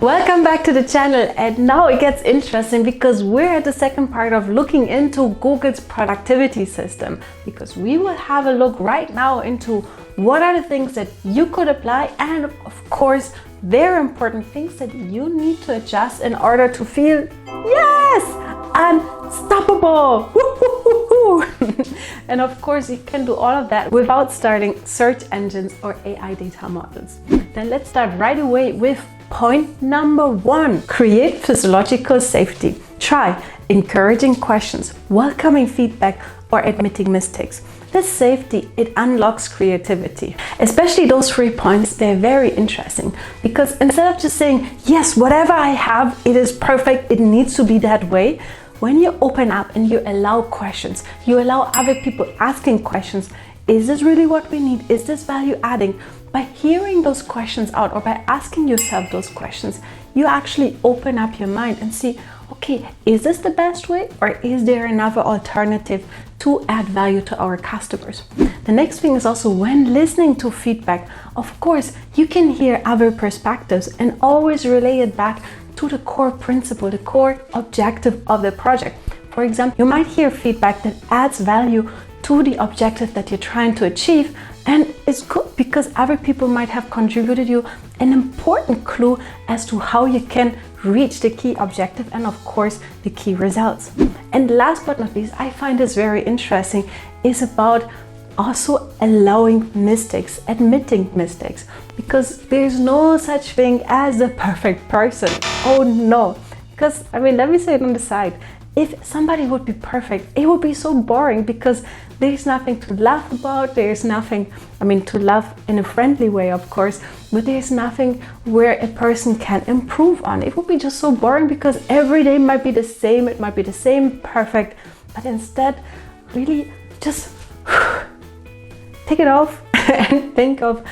Welcome back to the channel, and now it gets interesting because we're at the second part of looking into Google's productivity system, because we will have a look right now into what are the things that you could apply and of course very important things that you need to adjust in order to feel unstoppable. And of course you can do all of that without starting search engines or AI data models. Then let's start right away with point number 1. Create physiological safety. Try encouraging questions, welcoming feedback, or admitting mistakes. This safety, it unlocks creativity. Especially those 3 points, they're very interesting because instead of just saying, yes, whatever I have, it is perfect, it needs to be that way. When you open up and you allow questions, you allow other people asking questions, is this really what we need? Is this value adding? By hearing those questions out or by asking yourself those questions, you actually open up your mind and see, okay, is this the best way or is there another alternative to add value to our customers? The next thing is also when listening to feedback, of course, you can hear other perspectives and always relay it back to the core principle, the core objective of the project. For example, you might hear feedback that adds value to the objective that you're trying to achieve, and it's good because other people might have contributed you an important clue as to how you can reach the key objective and of course the key results. And last but not least, I find this very interesting, is about also allowing mistakes, admitting mistakes, because there's no such thing as a perfect person. Oh no, because let me say it on the side. If somebody would be perfect, it would be so boring because there's nothing to laugh about, there's nothing, to laugh in a friendly way, of course, but there's nothing where a person can improve on. It would be just so boring because every day might be the same, it might be the same perfect, but instead, really just take it off and think of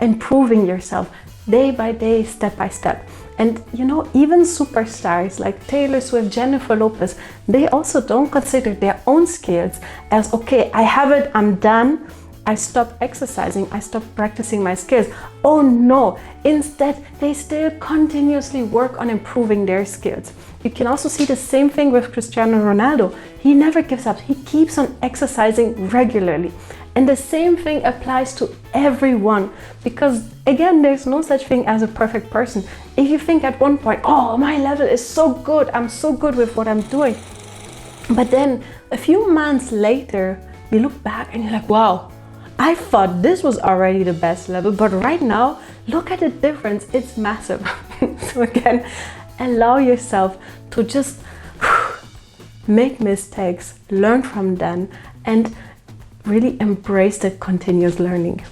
improving yourself day by day, step by step. And even superstars like Taylor Swift, Jennifer Lopez, they also don't consider their own skills as, okay, I have it, I'm done, I stopped exercising, I stopped practicing my skills. Oh no, instead, they still continuously work on improving their skills. You can also see the same thing with Cristiano Ronaldo. He never gives up, he keeps on exercising regularly. And the same thing applies to everyone, because again, there's no such thing as a perfect person. If you think at one point, oh, my level is so good, I'm so good with what I'm doing, but then a few months later, you look back and you're like, wow, I thought this was already the best level, but right now, look at the difference, it's massive. So again, allow yourself to just make mistakes, learn from them, and really embrace the continuous learning.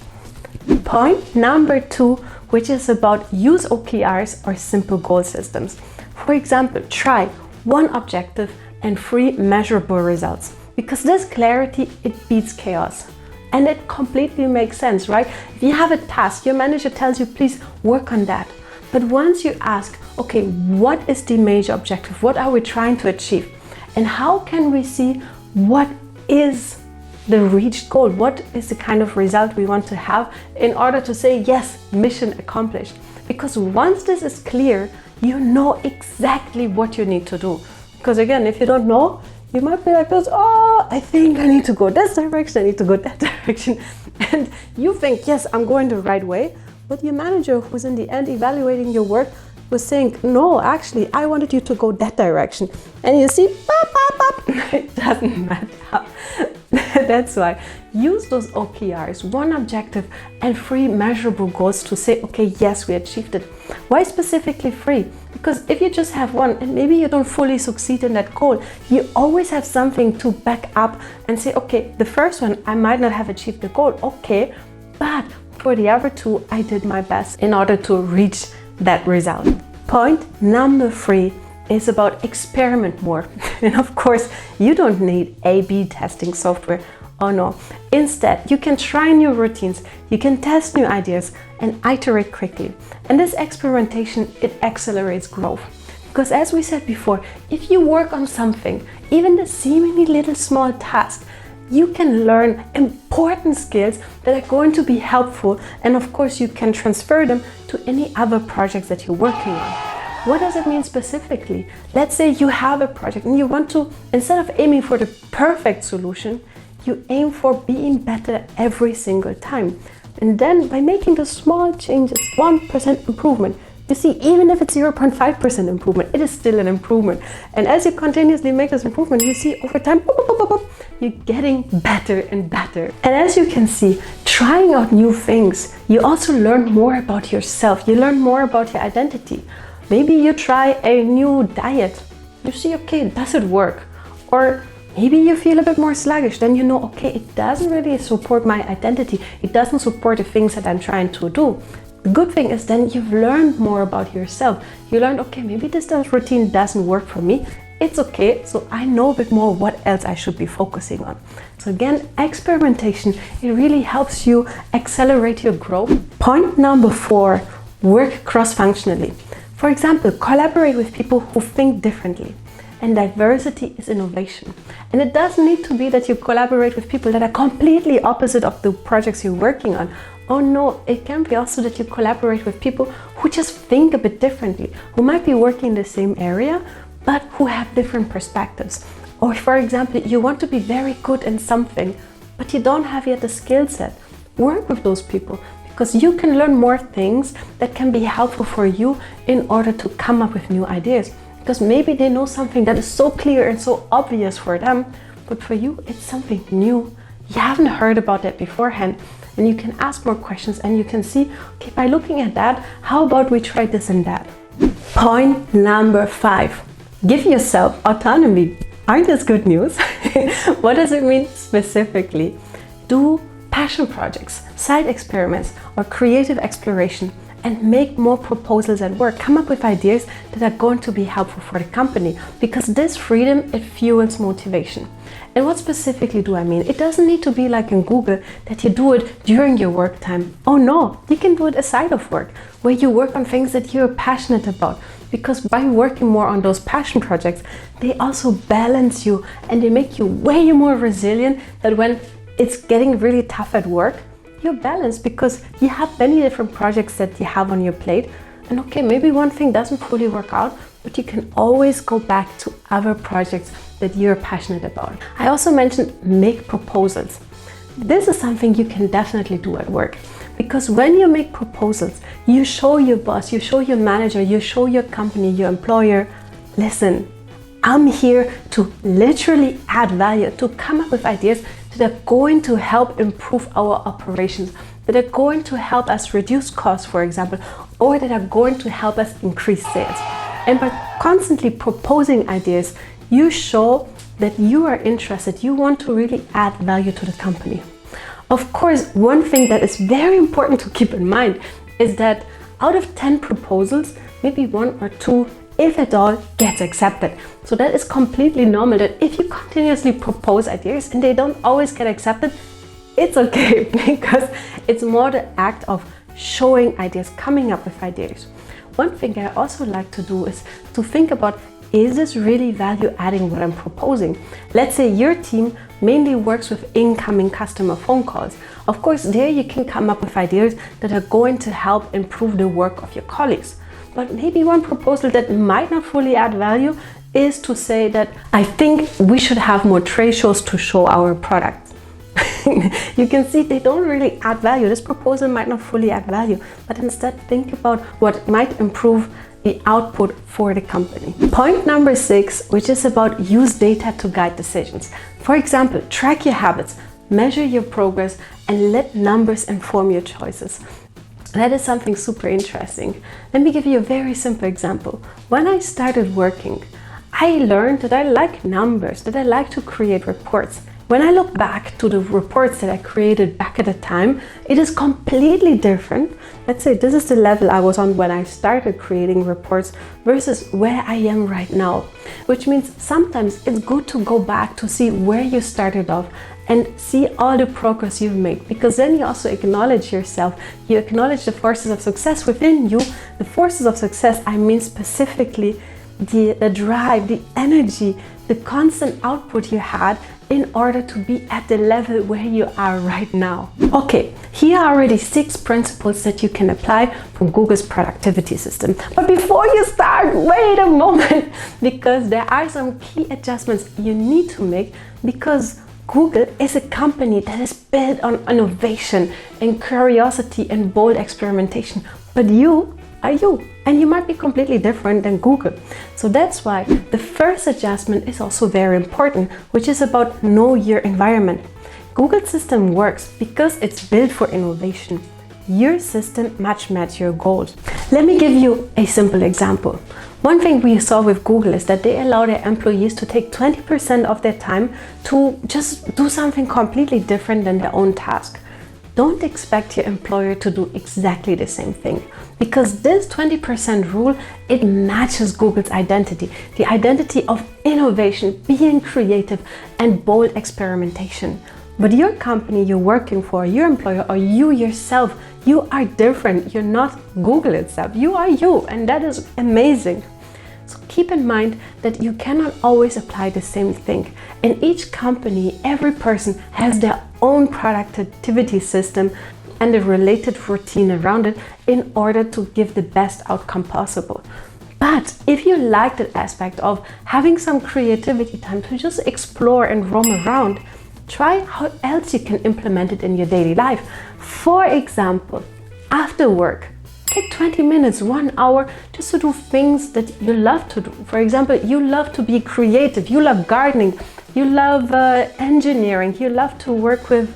Point number 2, which is about use OKRs or simple goal systems. For example, try 1 objective and 3 measurable results, because this clarity, it beats chaos. And it completely makes sense, right? If you have a task, your manager tells you, please work on that. But once you ask, okay, what is the major objective? What are we trying to achieve? And how can we see what is the reached goal? What is the kind of result we want to have in order to say, yes, mission accomplished? Because once this is clear, you know exactly what you need to do. Because again, if you don't know, you might be like this, oh, I think I need to go this direction, I need to go that direction. And you think, yes, I'm going the right way. But your manager, who's in the end evaluating your work, was saying, no, actually, I wanted you to go that direction. And you see, it doesn't matter. That's why use those OKRs, 1 objective and 3 measurable goals to say, okay, yes, we achieved it. Why specifically 3? Because if you just have 1 and maybe you don't fully succeed in that goal, you always have something to back up and say, okay, the first one, I might not have achieved the goal, okay, but for the other 2, I did my best in order to reach that result. Point number 3 is about experiment more. And of course, you don't need A/B testing software. Oh no. Instead, you can try new routines, you can test new ideas and iterate quickly. And this experimentation, it accelerates growth. Because as we said before, if you work on something, even the seemingly little small task, you can learn important skills that are going to be helpful, and of course you can transfer them to any other projects that you're working on. What does it mean specifically? Let's say you have a project and you want to, instead of aiming for the perfect solution, you aim for being better every single time. And then by making the small changes, 1% improvement, you see, even if it's 0.5% improvement, it is still an improvement. And as you continuously make this improvement, you see over time, you're getting better and better. And as you can see, trying out new things, you also learn more about yourself. You learn more about your identity. Maybe you try a new diet. You see, okay, does it work? Or maybe you feel a bit more sluggish. Then you know, okay, it doesn't really support my identity. It doesn't support the things that I'm trying to do. The good thing is then you've learned more about yourself. You learned, okay, maybe this routine doesn't work for me. It's okay, so I know a bit more what else I should be focusing on. So again, experimentation, it really helps you accelerate your growth. Point number 4, work cross-functionally. For example, collaborate with people who think differently. And diversity is innovation. And it doesn't need to be that you collaborate with people that are completely opposite of the projects you're working on. Oh no, it can be also that you collaborate with people who just think a bit differently, who might be working in the same area, but who have different perspectives. Or for example, you want to be very good in something, but you don't have yet the skill set. Work with those people, because you can learn more things that can be helpful for you in order to come up with new ideas. Because maybe they know something that is so clear and so obvious for them, but for you, it's something new. You haven't heard about that beforehand. And you can ask more questions and you can see, okay, by looking at that, how about we try this and that? Point number 5, give yourself autonomy. Aren't this good news? What does it mean specifically? Do passion projects, side experiments, or creative exploration, and make more proposals at work. Come up with ideas that are going to be helpful for the company, because this freedom, it fuels motivation. And what specifically do I mean? It doesn't need to be like in Google that you do it during your work time. Oh no, you can do it aside of work, where you work on things that you're passionate about. Because by working more on those passion projects, they also balance you and they make you way more resilient, that when it's getting really tough at work, you're balanced because you have many different projects that you have on your plate. And okay, maybe one thing doesn't fully work out, but you can always go back to other projects that you're passionate about. I also mentioned make proposals. This is something you can definitely do at work, because when you make proposals, you show your boss, you show your manager, you show your company, your employer, listen, I'm here to literally add value, to come up with ideas that are going to help improve our operations, that are going to help us reduce costs, for example, or that are going to help us increase sales. And by constantly proposing ideas, you show that you are interested, you want to really add value to the company. Of course, one thing that is very important to keep in mind is that out of 10 proposals, maybe 1 or 2, if at all, gets accepted. So that is completely normal, that if you continuously propose ideas and they don't always get accepted, it's okay, because it's more the act of showing ideas, coming up with ideas. One thing I also like to do is to think about, is this really value adding what I'm proposing? Let's say your team mainly works with incoming customer phone calls. Of course, there you can come up with ideas that are going to help improve the work of your colleagues. But maybe one proposal that might not fully add value is to say that I think we should have more trade shows to show our products. You can see they don't really add value. This proposal might not fully add value, but instead think about what might improve the output for the company. Point number 6, which is about use data to guide decisions. For example, track your habits, measure your progress, and let numbers inform your choices. That is something super interesting. Let me give you a very simple example. When I started working, I learned that I like numbers, that I like to create reports. When I look back to the reports that I created back at the time, it is completely different. Let's say this is the level I was on when I started creating reports versus where I am right now. Which means sometimes it's good to go back to see where you started off and see all the progress you've made, because then you also acknowledge yourself, you acknowledge the forces of success within you. The forces of success, I mean specifically the drive, the energy, the constant output you had in order to be at the level where you are right now. Okay, here are already 6 principles that you can apply from Google's productivity system. But before you start, wait a moment, because there are some key adjustments you need to make, because Google is a company that is built on innovation and curiosity and bold experimentation. But you are you, and you might be completely different than Google. So that's why the first adjustment is also very important, which is about know your environment. Google's system works because it's built for innovation. Your system must match your goals. Let me give you a simple example. One thing we saw with Google is that they allow their employees to take 20% of their time to just do something completely different than their own task. Don't expect your employer to do exactly the same thing, because this 20% rule, it matches Google's identity, the identity of innovation, being creative and bold experimentation. But your company you're working for, your employer, or you yourself, you are different. You're not Google itself. You are you, and that is amazing. So keep in mind that you cannot always apply the same thing. In each company, every person has their own productivity system and a related routine around it in order to give the best outcome possible. But if you like that aspect of having some creativity time to just explore and roam around, try how else you can implement it in your daily life. For example, after work, take 20 minutes, 1 hour just to do things that you love to do. For example, you love to be creative, you love gardening, you love engineering, you love to work with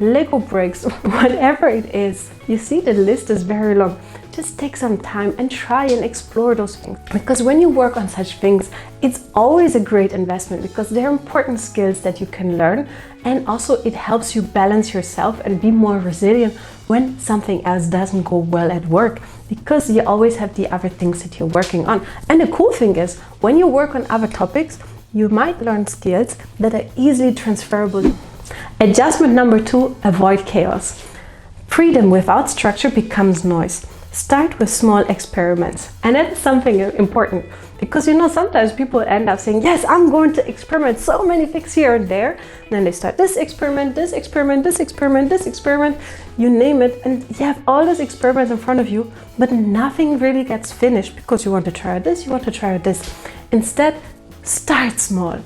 Lego bricks, whatever it is. You see, the list is very long. Just take some time and try and explore those things. Because when you work on such things, it's always a great investment, because they're important skills that you can learn, and also it helps you balance yourself and be more resilient when something else doesn't go well at work, because you always have the other things that you're working on. And the cool thing is, when you work on other topics, you might learn skills that are easily transferable. Adjustment number 2, avoid chaos. Freedom without structure becomes noise. Start with small experiments. And that is something important, because you know, sometimes people end up saying, yes, I'm going to experiment so many things here and there. And then they start this experiment, this experiment, this experiment, this experiment, you name it. And you have all those experiments in front of you, but nothing really gets finished, because you want to try this, you want to try this. Instead, start small.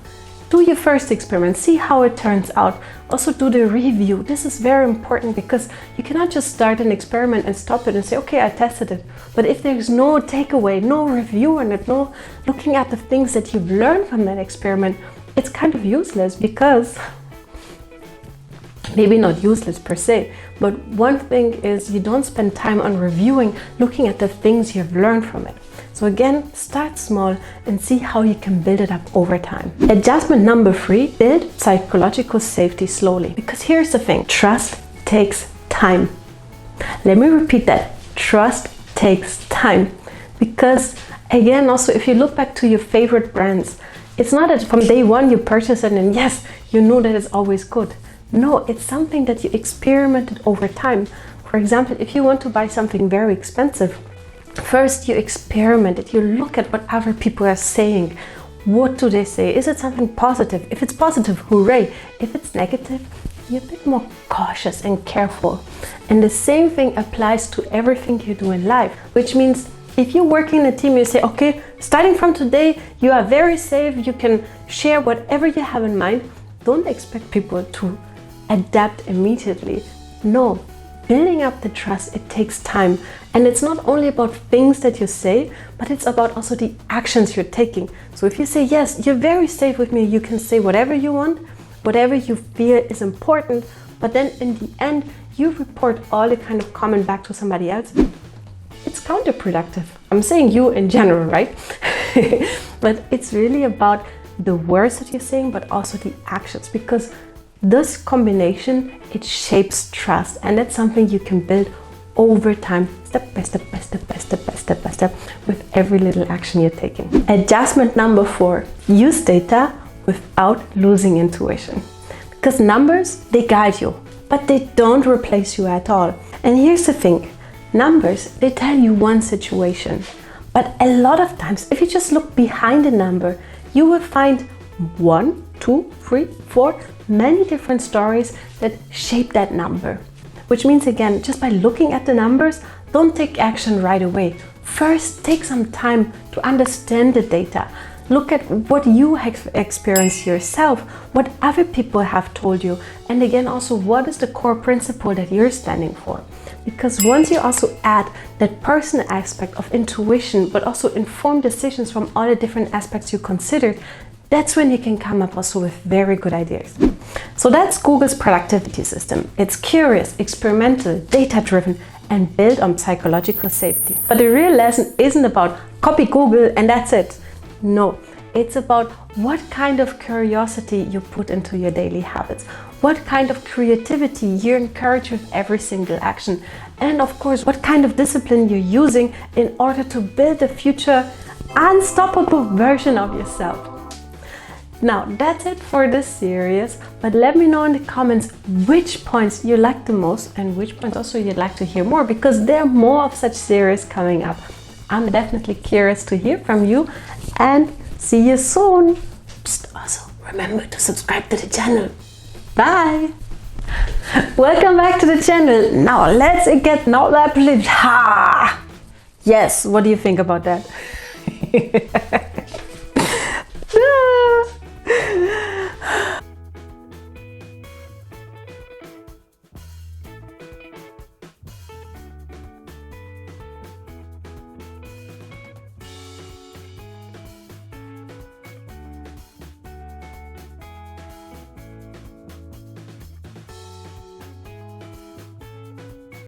Do your first experiment, see how it turns out. Also do the review. This is very important, because you cannot just start an experiment and stop it and say, okay, I tested it. But if there's no takeaway, no review on it, no looking at the things that you've learned from that experiment, it's kind of useless, because maybe not useless per se, but one thing is you don't spend time on reviewing, looking at the things you've learned from it. So again, start small and see how you can build it up over time. Adjustment number 3, build psychological safety slowly. Because here's the thing, trust takes time. Let me repeat that, trust takes time. Because again, also if you look back to your favorite brands, it's not that from day one you purchase it and yes, you know that it's always good. No, it's something that you experimented over time. For example, if you want to buy something very expensive, first you experiment it, you look at what other people are saying. What do they say? Is it something positive? If it's positive, hooray. If it's negative, you're a bit more cautious and careful. And the same thing applies to everything you do in life, which means if you're working in a team, you say, okay, starting from today, you are very safe, you can share whatever you have in mind. Don't expect people to adapt immediately. No, building up the trust, it takes time. And it's not only about things that you say, but it's about also the actions you're taking. So if you say, yes, you're very safe with me, you can say whatever you want, whatever you feel is important, but then in the end, you report all the kind of comment back to somebody else, it's counterproductive. I'm saying you in general, right? But it's really about the words that you're saying, but also the actions, because this combination, it shapes trust, and that's something you can build over time, step by step by step by step by step by step, with every little action you're taking. Adjustment number 4, use data without losing intuition. Because numbers, they guide you, but they don't replace you at all. And here's the thing, numbers, they tell you one situation, But a lot of times, if you just look behind a number, you will find 1, 2, 3, 4, many different stories that shape that number. Which means, again, just by looking at the numbers, don't take action right away. First, take some time to understand the data. Look at what you have experienced yourself, what other people have told you, and again, also what is the core principle that you're standing for. Because once you also add that personal aspect of intuition, but also informed decisions from all the different aspects you considered, that's when you can come up also with very good ideas. So that's Google's productivity system. It's curious, experimental, data-driven, and built on psychological safety. But the real lesson isn't about copy Google and that's it. No, it's about what kind of curiosity you put into your daily habits, what kind of creativity you encourage with every single action, and of course, what kind of discipline you're using in order to build a future unstoppable version of yourself. Now, that's it for this series, but let me know in the comments which points you like the most and which points also you'd like to hear more, because there are more of such series coming up. I'm definitely curious to hear from you, and see you soon. Also, remember to subscribe to the channel. Bye! Welcome back to the channel. Now let's get ha! Yes, what do you think about that?